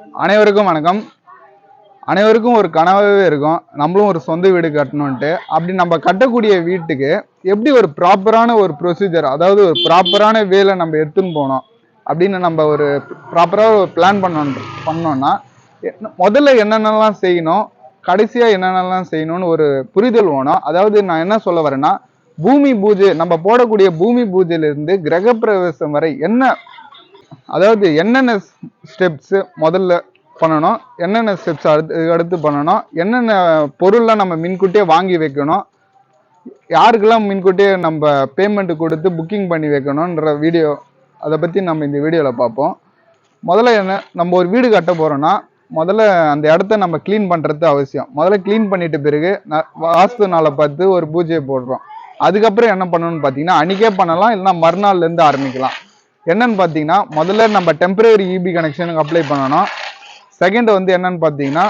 அனைவருக்கும் வணக்கம். அனைவருக்கும் ஒரு கனவாகவே இருக்கும், நம்மளும் ஒரு சொந்த வீடு கட்டணும்ட்டு. அப்படி நம்ம கட்டக்கூடிய வீட்டுக்கு எப்படி ஒரு ப்ராப்பரான ஒரு ப்ரொசீஜர், அதாவது ஒரு ப்ராப்பரான வேலை நம்ம எடுத்துன்னு போனோம் அப்படின்னு நம்ம ஒரு ப்ராப்பராக ஒரு பிளான் பண்ணோம்னா முதல்ல என்னென்னலாம் செய்யணும், கடைசியாக என்னென்னலாம் செய்யணும்னு ஒரு புரிதல் வேணும். அதாவது நான் என்ன சொல்ல வரேன்னா, பூமி பூஜை நம்ம போடக்கூடிய பூமி பூஜையிலிருந்து கிரகப்பிரவேசம் வரை அதாவது என்னென்ன ஸ்டெப்ஸ் முதல்ல பண்ணணும், என்னென்ன ஸ்டெப்ஸ் அடுத்து பண்ணணும், என்னென்ன பொருள்லாம் நம்ம முன்கூட்டியே வாங்கி வைக்கணும், யாருக்கெல்லாம் முன்கூட்டியே நம்ம பேமெண்ட் கொடுத்து புக்கிங் பண்ணி வைக்கணுன்ற வீடியோ, அதை பற்றி நம்ம இந்த வீடியோவில் பார்ப்போம். முதல்ல நம்ம ஒரு வீடு கட்ட போகிறோன்னா முதல்ல அந்த இடத்த நம்ம க்ளீன் பண்ணுறது அவசியம். முதல்ல க்ளீன் பண்ணிட்ட பிறகு வாஸ்து நாளை பார்த்து ஒரு பூஜையை போடுறோம். அதுக்கப்புறம் என்ன பண்ணணும்னு பார்த்தீங்கன்னா, அன்றைக்கே பண்ணலாம், இல்லைன்னா மறுநாள்லேருந்து ஆரம்பிக்கலாம். என்னன்னு பார்த்தீங்கன்னா, முதல்ல நம்ம டெம்பரரி இபி கனெக்ஷனுக்கு அப்ளை பண்ணணும். செகண்ட் என்னன்னு பார்த்தீங்கன்னா,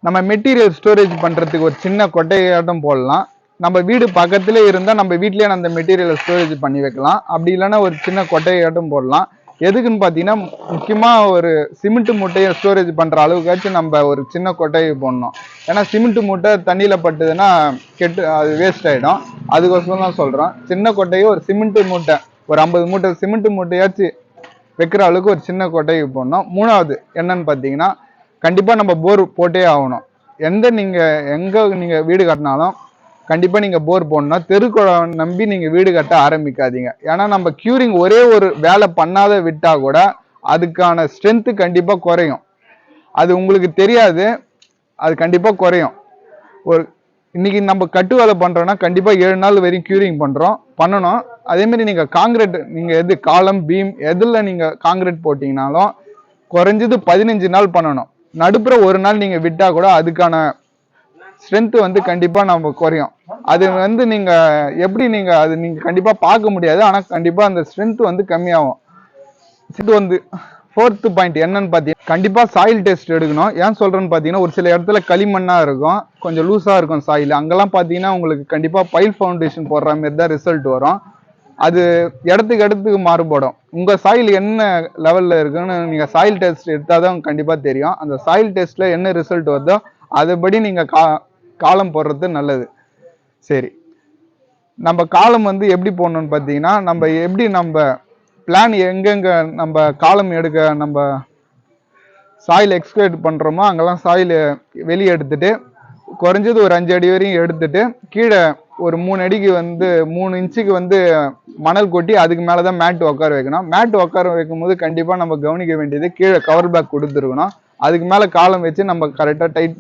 நம்ம மெட்டீரியல் ஸ்டோரேஜ் பண்ணுறதுக்கு ஒரு சின்ன கொட்டையாட்டம் போடலாம். நம்ம வீடு பக்கத்திலே இருந்தால் நம்ம வீட்லேயே அந்த மெட்டீரியலை ஸ்டோரேஜ் பண்ணி வைக்கலாம். அப்படி இல்லைன்னா ஒரு சின்ன கொட்டையாட்டம் போடலாம். எதுக்குன்னு பார்த்தீங்கன்னா, முக்கியமாக ஒரு சிமெண்ட் மூட்டையை ஸ்டோரேஜ் பண்ணுற அளவுக்காச்சும் நம்ம ஒரு சின்ன கொட்டையை போடணும். ஏன்னா சிமெண்ட் மூட்டை தண்ணியில் பட்டுதுன்னா அது வேஸ்ட் ஆகிடும். அதுக்கோசரம் தான் சொல்கிறோம். சின்ன கொட்டையை ஒரு சிமெண்ட் மூட்டை, ஒரு 50 மூட்டை சிமெண்ட் மூட்டையாச்சும் வைக்கிற அளவுக்கு ஒரு சின்ன கொட்டையை போடணும். மூணாவது என்னன்னு பார்த்தீங்கன்னா, கண்டிப்பாக நம்ம போர் போட்டே ஆகணும். எங்கே நீங்கள் வீடு கட்டினாலும் கண்டிப்பாக நீங்கள் போர் போடணும். தெருக்குழாவை நம்பி நீங்கள் வீடு கட்ட ஆரம்பிக்காதீங்க. ஏன்னா நம்ம க்யூரிங் ஒரே ஒரு வேலை பண்ணாத விட்டால் கூட அதுக்கான ஸ்ட்ரென்த்து கண்டிப்பாக குறையும். அது உங்களுக்கு தெரியாது, அது கண்டிப்பாக குறையும். இன்னைக்கு நம்ம கட்டு வேலை பண்ணுறோன்னா கண்டிப்பாக 7 நாள் வரையும் க்யூரிங் பண்ணணும். அதேமாரி நீங்கள் காங்கிரீட், நீங்கள் காலம் பீம் எதில் நீங்கள் காங்கிரீட் போட்டிங்கனாலும் குறைஞ்சது 15 நாள் பண்ணணும். நடுப்புற ஒரு நாள் நீங்கள் விட்டால் கூட அதுக்கான ஸ்ட்ரென்த்து கண்டிப்பாக நம்ம குறையும். அது நீங்கள் எப்படி அது நீங்கள் கண்டிப்பாக பார்க்க முடியாது, ஆனால் கண்டிப்பாக அந்த ஸ்ட்ரென்த்து கம்மியாகும். இது 4th பாயிண்ட் என்னன்னு பார்த்தீங்கன்னா, கண்டிப்பாக சாயில் டெஸ்ட் எடுக்கணும். ஏன் சொல்கிறேன்னு பார்த்தீங்கன்னா, ஒரு சில இடத்துல களிமண்ணாக இருக்கும், கொஞ்சம் லூஸாக இருக்கும் சாயில். அங்கெல்லாம் பார்த்தீங்கன்னா உங்களுக்கு கண்டிப்பாக பைல் ஃபவுண்டேஷன் போடுற மாதிரி தான் ரிசல்ட் வரும். அது இடத்துக்கு மாறுபடும். உங்கள் சாயில் என்ன லெவலில் இருக்குன்னு நீங்கள் சாயில் டெஸ்ட் எடுத்தால் தான் கண்டிப்பாக தெரியும். அந்த சாயில் டெஸ்ட்டில் என்ன ரிசல்ட் வருதோ அதுபடி நீங்கள் காலம் போடுறது நல்லது. சரி, நம்ம காலம் எப்படி போடணும்னு பார்த்தீங்கன்னா, நம்ம பிளான் எங்கெங்கே நம்ம காலம் எடுக்க நம்ம சாயில் எக்ஸ்கவேட் பண்ணுறோமோ அங்கெல்லாம் சாயில் வெளியே எடுத்துட்டு குறைஞ்சது ஒரு 5 அடி வரையும் எடுத்துட்டு கீழே ஒரு 3 அடிக்கு 3 இன்ச்சுக்கு மணல் கொட்டி அதுக்கு மேலே தான் மேட் உட்கார வைக்கணும். மேட் உட்கார வைக்கும் போது கண்டிப்பாக நம்ம கவனிக்க வேண்டியது, கீழே கவர் பேக் கொடுத்துருக்கணும். அதுக்கு மேலே காலம் வச்சு நம்ம கரெக்டாக டைட்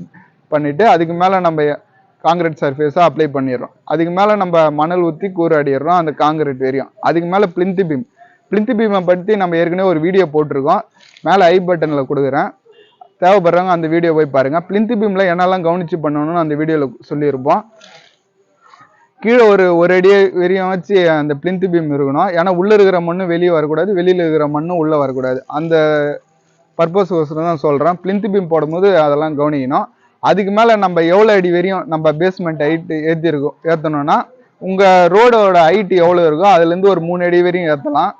பண்ணிவிட்டு அதுக்கு மேலே நம்ம காங்கிரீட் சர்ஃபேஸாக அப்ளை பண்ணிடுறோம். அதுக்கு மேலே நம்ம மணல் ஊற்றி கூறு அடிடுறோம் அந்த காங்கிரீட் வரையும். அதுக்கு மேலே பிளிந்த் பீமை பற்றி நம்ம ஏற்கனவே ஒரு வீடியோ போட்டிருக்கோம், மேலே ஐ பட்டனில் கொடுக்குறேன், தேவைப்படுறவங்க அந்த வீடியோ போய் பாருங்கள். பிளிந்த் பீமில் என்னெல்லாம் கவனித்து பண்ணணும்னு அந்த வீடியோவில் சொல்லியிருப்போம். கீழே ஒரு அடி வரையும் வச்சு அந்த பிளிந்த் பீம் இருக்கணும். ஏன்னா உள்ளே இருக்கிற மண்ணு வெளியே வரக்கூடாது, வெளியில் இருக்கிற மண்ணும் உள்ளே வரக்கூடாது. அந்த பர்பஸ்க்கோசரம் தான் சொல்கிறேன். பிளிந்த் பீம் போடும்போது அதெல்லாம் கவனிக்கணும். அதுக்கு மேலே நம்ம எவ்வளோ அடி வரையும் நம்ம பேஸ்மெண்ட் ஹைட்டு ஏற்றணும்னா, உங்கள் ரோடோட ஹைட்டு எவ்வளோ இருக்கோ அதுலேருந்து ஒரு 3 அடி வரையும் ஏற்றலாம்.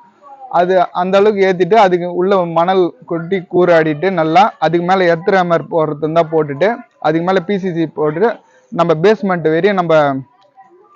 அது அந்த அளவுக்கு ஏற்றிட்டு அதுக்கு உள்ள மணல் கொட்டி கூறாடிட்டு நல்லா அதுக்கு மேலே எர்த் ரேமர் போடுறது இருந்தால் போட்டுட்டு அதுக்கு மேலே பிசிசி போட்டுட்டு நம்ம பேஸ்மெண்ட் வரையும் நம்ம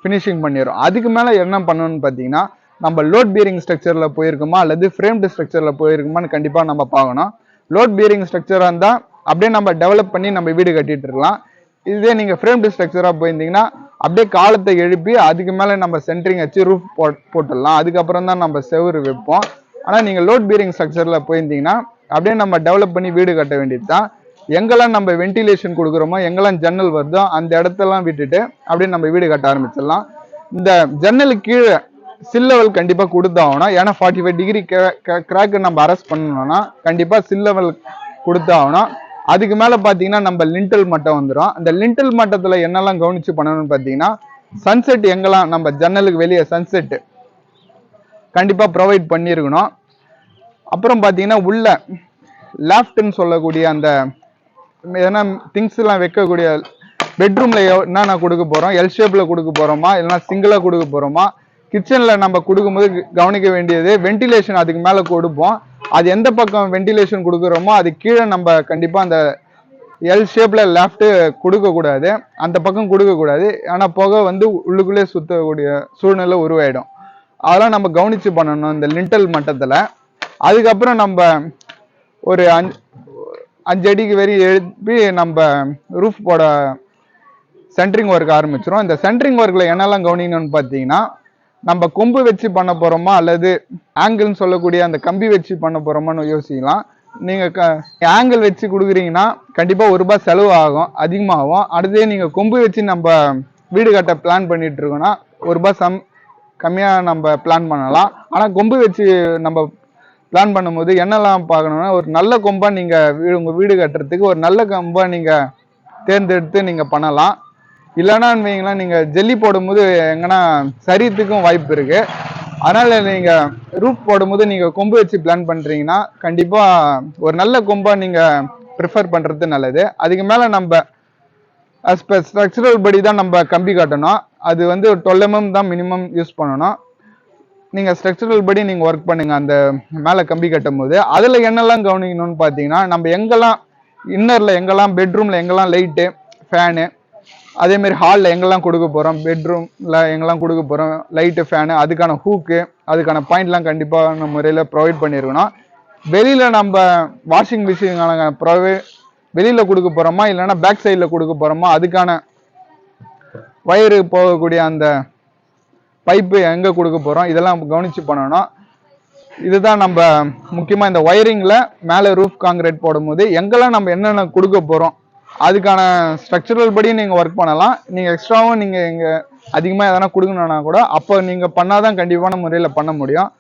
ஃபினிஷிங் பண்ணிடுறோம். அதுக்கு மேலே என்ன பண்ணணும்னு பார்த்தீங்கன்னா, நம்ம லோட் பியரிங் ஸ்ட்ரக்சரில் போயிருக்குமா அல்லது ஃப்ரேம்டு ஸ்ட்ரக்சரில் போயிருக்குமான்னு கண்டிப்பாக நம்ம பார்க்கணும். லோட் பியரிங் ஸ்ட்ரக்சராக இருந்தால் அப்படியே நம்ம டெவலப் பண்ணி நம்ம வீடு கட்டிட்டு இருக்கலாம். இதே நீங்கள் ஃப்ரேம்டு ஸ்ட்ரக்சராக போயிருந்தீங்கன்னா அப்படியே காலத்தை எழுப்பி அதுக்கு மேலே நம்ம சென்ட்ரிங் வச்சு ரூஃப் போட்டுடலாம். அதுக்கப்புறம் தான் நம்ம செவுறு வைப்போம். ஆனால் நீங்கள் லோட் பியரிங் ஸ்ட்ரக்சரில் போயிருந்தீங்கன்னா அப்படியே நம்ம டெவலப் பண்ணி வீடு கட்ட வேண்டியது தான். எங்கெல்லாம் நம்ம வென்டிலேஷன் கொடுக்குறோமோ, எங்கெல்லாம் ஜன்னல் வருதோ அந்த இடத்தெல்லாம் விட்டுட்டு அப்படியே நம்ம வீடு கட்ட ஆரம்பிச்சிடலாம். இந்த ஜன்னலுக்கு கீழே சில் லெவல் கண்டிப்பாக கொடுத்தாகணும். ஏன்னா 45 டிகிரி கிராக்கு நம்ம அரெஸ்ட் பண்ணணும்னா கண்டிப்பாக சில் லெவல் கொடுத்தாகணும். அதுக்கு மேலே பார்த்தீங்கன்னா நம்ம லிண்டல் மட்டம் வந்துடும். அந்த லிண்டல் மட்டத்தில் என்னெல்லாம் கவனித்து பண்ணணும்னு பார்த்தீங்கன்னா, சன்செட் எங்கெல்லாம் நம்ம ஜன்னலுக்கு வெளியே சன்செட்டு கண்டிப்பாக ப்ரொவைட் பண்ணியிருக்கணும். அப்புறம் பார்த்தீங்கன்னா உள்ள லேஃப்ட்னு சொல்லக்கூடிய அந்த எதனா திங்ஸ்லாம் வைக்கக்கூடிய பெட்ரூமில் என்னென்ன கொடுக்க போகிறோம், எல் ஷேப்பில் கொடுக்க போகிறோமா இல்லைனா சிங்கிளாக கொடுக்க போகிறோமா, கிச்சனில் நம்ம கொடுக்கும்போது கவனிக்க வேண்டியது வென்டிலேஷன் அதுக்கு மேலே கொடுப்போம். அது எந்த பக்கம் வென்டிலேஷன் கொடுக்குறோமோ அது கீழே நம்ம கண்டிப்பாக அந்த எல் ஷேப்ல லெஃப்ட் கொடுக்கக்கூடாது, அந்த பக்கம் கொடுக்கக்கூடாது. ஆனால் புகை வந்து உள்ளுக்குள்ளே சுற்றக்கூடிய சூழ்நிலை உருவாயிடும். அதெல்லாம் நம்ம கவனிச்சு பண்ணணும் இந்த லிண்டல் மட்டத்தில். அதுக்கப்புறம் நம்ம ஒரு 5 அடிக்கு வரி எழுப்பி நம்ம ரூஃப் போட சென்ட்ரிங் ஒர்க் ஆரம்பிச்சிடும். இந்த சென்ட்ரிங் ஒர்க்கில் என்னெல்லாம் கவனிக்கணும்னு பார்த்தீங்கன்னா, நம்ம கொம்பு வச்சு பண்ண போகிறோமா அல்லது ஆங்கிள்னு சொல்லக்கூடிய அந்த கம்பி வச்சு பண்ண போகிறோமான்னு யோசிக்கலாம். நீங்கள் ஆங்கிள் வச்சு கொடுக்குறீங்கன்னா கண்டிப்பாக ₹1 செலவு ஆகும், அதிகமாகும். அடுத்தே நீங்கள் கொம்பு வச்சு நம்ம வீடு கட்ட பிளான் பண்ணிட்டு இருக்கோம்னா ₹1 கம்மியாக நம்ம பிளான் பண்ணலாம். ஆனால் கொம்பு வச்சு நம்ம பிளான் பண்ணும்போது என்னெல்லாம் பார்க்கணும்னா, ஒரு நல்ல கொம்பாக நீங்கள் உங்கள் வீடு கட்டுறதுக்கு ஒரு நல்ல கொம்பாக நீங்கள் தேர்ந்தெடுத்து நீங்கள் பண்ணலாம். இல்லைன்னான்னு வைங்களேன், நீங்கள் ஜல்லி போடும்போது எங்கன்னா சரியத்துக்கும் வாய்ப்பு இருக்குது. அதனால் நீங்கள் ரூஃப் போடும்போது நீங்கள் கொம்பு வச்சு பிளான் பண்ணுறீங்கன்னா கண்டிப்பாக ஒரு நல்ல கொம்பாக நீங்கள் ப்ரிஃபர் பண்ணுறது நல்லது. அதுக்கு மேலே நம்ம as per ஸ்ட்ரக்சரல் படி தான் நம்ம கம்பி கட்டணும். அது வந்து 12 mm தான் மினிமம் யூஸ் பண்ணணும். நீங்கள் ஸ்ட்ரக்சரல் படி நீங்கள் ஒர்க் பண்ணுங்கள் அந்த மேலே கம்பி கட்டும் போது. அதில் என்னெல்லாம் கவனிக்கணும்னு பார்த்தீங்கன்னா, நம்ம எங்கெல்லாம் இன்னரில் எங்கெல்லாம் பெட்ரூமில் எங்கெல்லாம் லைட்டு ஃபேனு, அதேமாரி ஹாலில் எங்கெல்லாம் கொடுக்க போகிறோம், பெட்ரூமில் எங்கெல்லாம் கொடுக்க போகிறோம் லைட்டு ஃபேனு, அதுக்கான ஹூக்கு, அதுக்கான பாயிண்ட்லாம் கண்டிப்பான முறையில் ப்ரொவைட் பண்ணியிருக்கணும். வெளியில் நம்ம வாஷிங் மிஷினுக்கான வெளியில் கொடுக்க போகிறோமா இல்லைன்னா பேக் சைடில் கொடுக்க போகிறோமா, அதுக்கான வயரு போகக்கூடிய அந்த பைப்பு எங்கே கொடுக்க போகிறோம், இதெல்லாம் கவனித்து பண்ணணும். இதுதான் நம்ம முக்கியமாக இந்த ஒயரிங்கில் மேலே ரூஃப் காங்கிரீட் போடும்போது எங்கெல்லாம் நம்ம என்னென்ன கொடுக்க போகிறோம் அதுக்கான ஸ்ட்ரக்சரல் படி நீங்கள் ஒர்க் பண்ணலாம். நீங்கள் எக்ஸ்ட்ராவும் நீங்கள் இங்கே அதிகமாக எதனா கொடுக்கணுன்னா கூட அப்போ நீங்கள் பண்ணாதான் கண்டிப்பான முறையில் பண்ண முடியும்.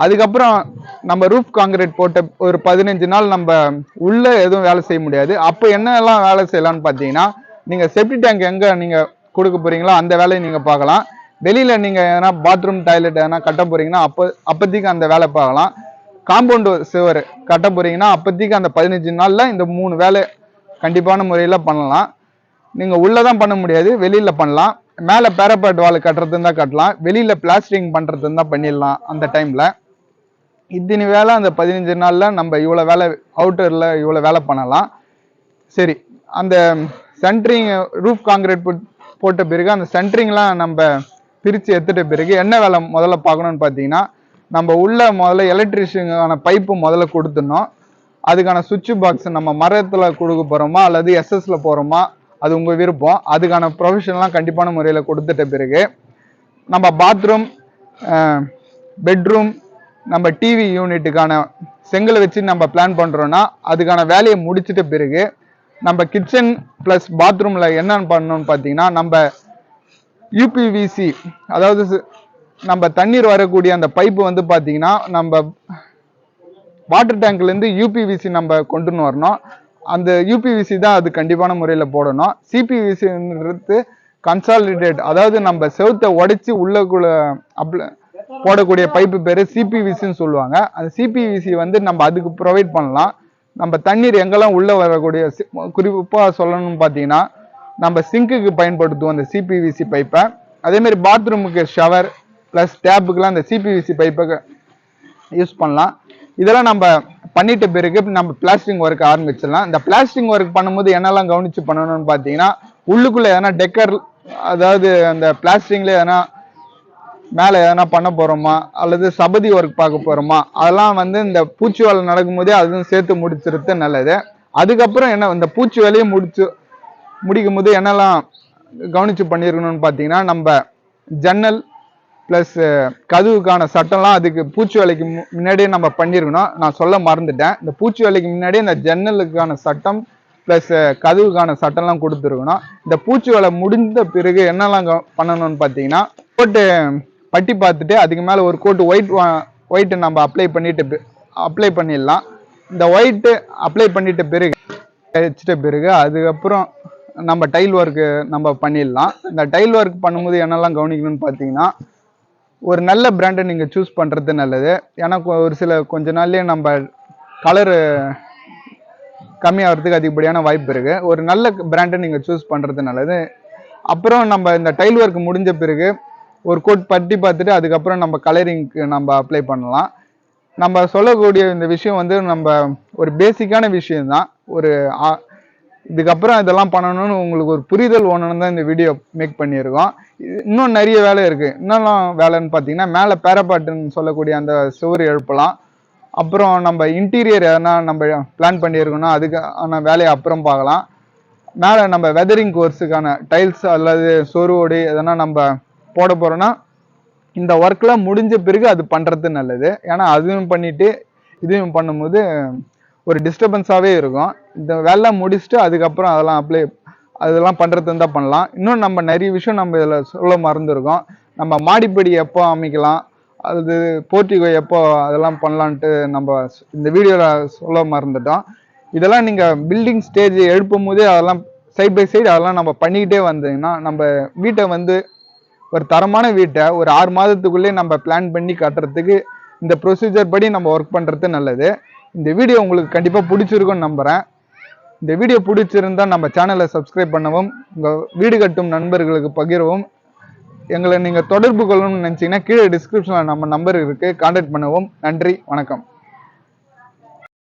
அதுக்கப்புறம் நம்ம ரூஃப் காங்கிரீட் போட்ட ஒரு 15 நாள் நம்ம உள்ளே எதுவும் வேலை செய்ய முடியாது. அப்போ என்னெல்லாம் வேலை செய்யலாம்னு பார்த்தீங்கன்னா, நீங்கள் செப்டி டேங்க் எங்கே நீங்கள் கொடுக்க போகிறீங்களோ அந்த வேலையை நீங்கள் பார்க்கலாம். வெளியில் நீங்கள் எதனா பாத்ரூம் டாய்லெட் எதனா கட்ட போகிறீங்கன்னா அப்போதைக்கு அந்த வேலை பார்க்கலாம். காம்பவுண்டு சுவர் கட்ட போகிறீங்கன்னா அப்போதைக்கு அந்த 15 நாளில் இந்த 3 வேலை கண்டிப்பான முறையில் பண்ணலாம். நீங்கள் உள்ளே தான் பண்ண முடியாது, வெளியில் பண்ணலாம். மேலே பேரப்பேட் வால் கட்டுறது இருந்தால் கட்டலாம், வெளியில் பிளாஸ்டரிங் பண்ணுறது இருந்தால் பண்ணிடலாம். அந்த டைமில் இத்தனை வேலை அந்த 15 நாளில் நம்ம இவ்வளோ வேலை அவுட்டரில் இவ்வளோ வேலை பண்ணலாம். சரி, அந்த சென்ட்ரிங் ரூஃப் காங்கிரீட் போட்ட பிறகு அந்த சென்ட்ரிங்லாம் நம்ம பிரித்து எடுத்துட்ட பிறகு என்ன வேலை முதல்ல பார்க்கணுன்னு பார்த்தீங்கன்னா, நம்ம உள்ள முதல்ல எலக்ட்ரிஷியனுக்கான பைப்பு முதல்ல கொடுத்துடணும். அதுக்கான சுவிட்ச் பாக்ஸ் நம்ம மரத்தில் கொடுக்க போகிறோமா அல்லது எஸ்எஸ்ல போகிறோமா அது உங்கள் விருப்பம். அதுக்கான ப்ரொவிஷன்லாம் கண்டிப்பான முறையில் கொடுத்துட்ட பிறகு நம்ம பாத்ரூம், பெட்ரூம், நம்ம டிவி யூனிட்டுக்கான செங்கலை வச்சு நம்ம பிளான் பண்ணுறோன்னா அதுக்கான வேலையை முடிச்சிட்ட பிறகு நம்ம கிச்சன் ப்ளஸ் பாத்ரூமில் என்னென்னு பண்ணணும்னு பார்த்தீங்கன்னா, நம்ம யூபிவிசி அதாவது நம்ம தண்ணீர் வரக்கூடிய அந்த பைப்பு வந்து பார்த்தீங்கன்னா நம்ம வாட்டர் டேங்க்லேருந்து யூபிவிசி நம்ம கொண்டுன்னு வரணும். அந்த யூபிவிசி தான் அது கண்டிப்பான முறையில் போடணும். சிபிவிசின்றது கன்சாலிடேட், அதாவது நம்ம செவுத்தை உடைச்சி உள்ளக்குள்ள போடக்கூடிய பைப்பு பேர் சிபிவிசின்னு சொல்லுவாங்க. அந்த சிபிவிசி வந்து நம்ம அதுக்கு ப்ரொவைட் பண்ணலாம். நம்ம தண்ணீர் எங்கெல்லாம் உள்ளே வரக்கூடிய குறிப்பாக சொல்லணும்னு பார்த்தீங்கன்னா, நம்ம சிங்க்குக்கு பயன்படுத்துவோம் அந்த சிபிவிசி பைப்பை. அதேமாதிரி பாத்ரூமுக்கு ஷவர் ப்ளஸ் டேப்புக்கெலாம் அந்த சிபிவிசி பைப்பை யூஸ் பண்ணலாம். இதெல்லாம் நம்ம பண்ணிட்ட பிறகு நம்ம பிளாஸ்டிங் ஒர்க் ஆரம்பிச்சிடலாம். இந்த பிளாஸ்டிங் ஒர்க் பண்ணும்போது என்னெல்லாம் கவனித்து பண்ணணும்னு பார்த்தீங்கன்னா, உள்ளுக்குள்ளே எதனா டெக்கர், அதாவது அந்த பிளாஸ்டிங்கில் எதனா மேலே எதனா பண்ண போகிறோமா அல்லது சபதி ஒர்க் பார்க்க போகிறோமா, அதெல்லாம் வந்து இந்த பூச்சி வேலை நடக்கும்போதே அதுவும் சேர்த்து முடிச்சிருது நல்லது. அதுக்கப்புறம் என்ன இந்த பூச்சி வேலையை முடிக்கும் போது என்னெல்லாம் கவனித்து பண்ணியிருக்கணும்னு பார்த்தீங்கன்னா, நம்ம ஜன்னல் ப்ளஸ் கதவுக்கான சட்டம்லாம் அதுக்கு பூச்சி வேலைக்கு முன்னாடியே நம்ம பண்ணியிருக்கணும். நான் சொல்ல மறந்துட்டேன். இந்த பூச்சி வேலைக்கு முன்னாடியே இந்த ஜன்னலுக்கான சட்டம் ப்ளஸ் கதவுக்கான சட்டம்லாம் கொடுத்துருக்கணும். இந்த பூச்சி வேலை முடிந்த பிறகு என்னெல்லாம் பண்ணணும்னு பார்த்தீங்கன்னா, கோட்டு பட்டி பார்த்துட்டு அதுக்கு மேலே ஒரு கோட்டு ஒயிட்டு நம்ம அப்ளை பண்ணிடலாம். இந்த ஒயிட்டு அப்ளை பண்ணிட்ட பிறகு வச்சிட்ட பிறகு அதுக்கப்புறம் நம்ம டைல் ஒர்க்கு நம்ம பண்ணிடலாம். இந்த டைல் ஒர்க் பண்ணும்போது என்னெல்லாம் கவனிக்கணும்னு பார்த்தீங்கன்னா, ஒரு நல்ல பிராண்டை நீங்கள் சூஸ் பண்ணுறது நல்லது. ஏன்னா ஒரு சில கொஞ்ச நாள்லேயே நம்ம கலரு கம்மியாகிறதுக்கு அதிகப்படியான வாய்ப்பு இருக்குது. ஒரு நல்ல பிராண்டை நீங்கள் சூஸ் பண்ணுறது நல்லது. அப்புறம் நம்ம இந்த டைல் ஒர்க் முடிஞ்ச பிறகு ஒரு கோட் பட்டி பார்த்துட்டு அதுக்கப்புறம் நம்ம கலரிங்க்கு நம்ம அப்ளை பண்ணலாம். நம்ம சொல்லக்கூடிய இந்த விஷயம் வந்து நம்ம ஒரு பேசிக்கான விஷயம்தான். ஒரு இதுக்கப்புறம் இதெல்லாம் பண்ணணும்னு உங்களுக்கு ஒரு புரிதல் வேணும்னு தான் இந்த வீடியோ மேக் பண்ணியிருக்கோம். இன்னும் நிறைய வேலை இருக்கு. என்னெல்லாம் வேலைன்னு பார்த்தீங்கன்னா, மேலே பேரப்பாட்டுன்னு சொல்லக்கூடிய அந்த சுவர் எழுப்பலாம். அப்புறம் நம்ம இன்டீரியர் எதனா நம்ம பிளான் பண்ணியிருக்கோம்னா அதுக்கான வேலையை அப்புறம் பார்க்கலாம். மேலே நம்ம வெதரிங் கோர்ஸுக்கான டைல்ஸ் அல்லது சொருவோடு எதனா நம்ம போட போறோம்னா இந்த ஒர்க்லாம் முடிஞ்ச பிறகு அது பண்ணுறது நல்லது. ஏன்னா அதுவும் பண்ணிட்டு இதுவும் பண்ணும்போது ஒரு டிஸ்டர்பன்ஸாகவே இருக்கும். இந்த வேலை முடிச்சுட்டு அதுக்கப்புறம் அதெல்லாம் பண்ணுறது தான் பண்ணலாம். இன்னும் நம்ம நிறைய விஷயம் நம்ம இதில் சொல்ல மறந்துருக்கோம். நம்ம மாடிப்படி எப்போ அமைக்கலாம், அது போர்ட்டிகோ எப்போ அதெல்லாம் பண்ணலான்ட்டு நம்ம இந்த வீடியோவில் சொல்ல மறந்துட்டோம். இதெல்லாம் நீங்கள் பில்டிங் ஸ்டேஜ் எழுப்பும் போதே அதெல்லாம் சைட் பை சைடு அதெல்லாம் நம்ம பண்ணிக்கிட்டே வந்தீங்கன்னா நம்ம வீட்டை வந்து ஒரு தரமான வீட்டை ஒரு 6 மாதத்துக்குள்ளே நம்ம பிளான் பண்ணி கட்டுறதுக்கு இந்த ப்ரொசீஜர் படி நம்ம ஒர்க் பண்ணுறது நல்லது. இந்த வீடியோ உங்களுக்கு கண்டிப்பாக பிடிச்சிருக்கும்னு நம்புகிறேன். இந்த வீடியோ பிடிச்சிருந்தா நம்ம சேனலை சப்ஸ்கிரைப் பண்ணவும், உங்கள் வீடு கட்டும் நண்பர்களுக்கு பகிரவும், எங்களை நீங்கள் தொடர்பு கொள்ளணும்னு நினச்சிங்கன்னா கீழே டிஸ்கிரிப்ஷனில் நம்ம நம்பர் இருக்குது, கான்டாக்ட் பண்ணவும். நன்றி, வணக்கம்.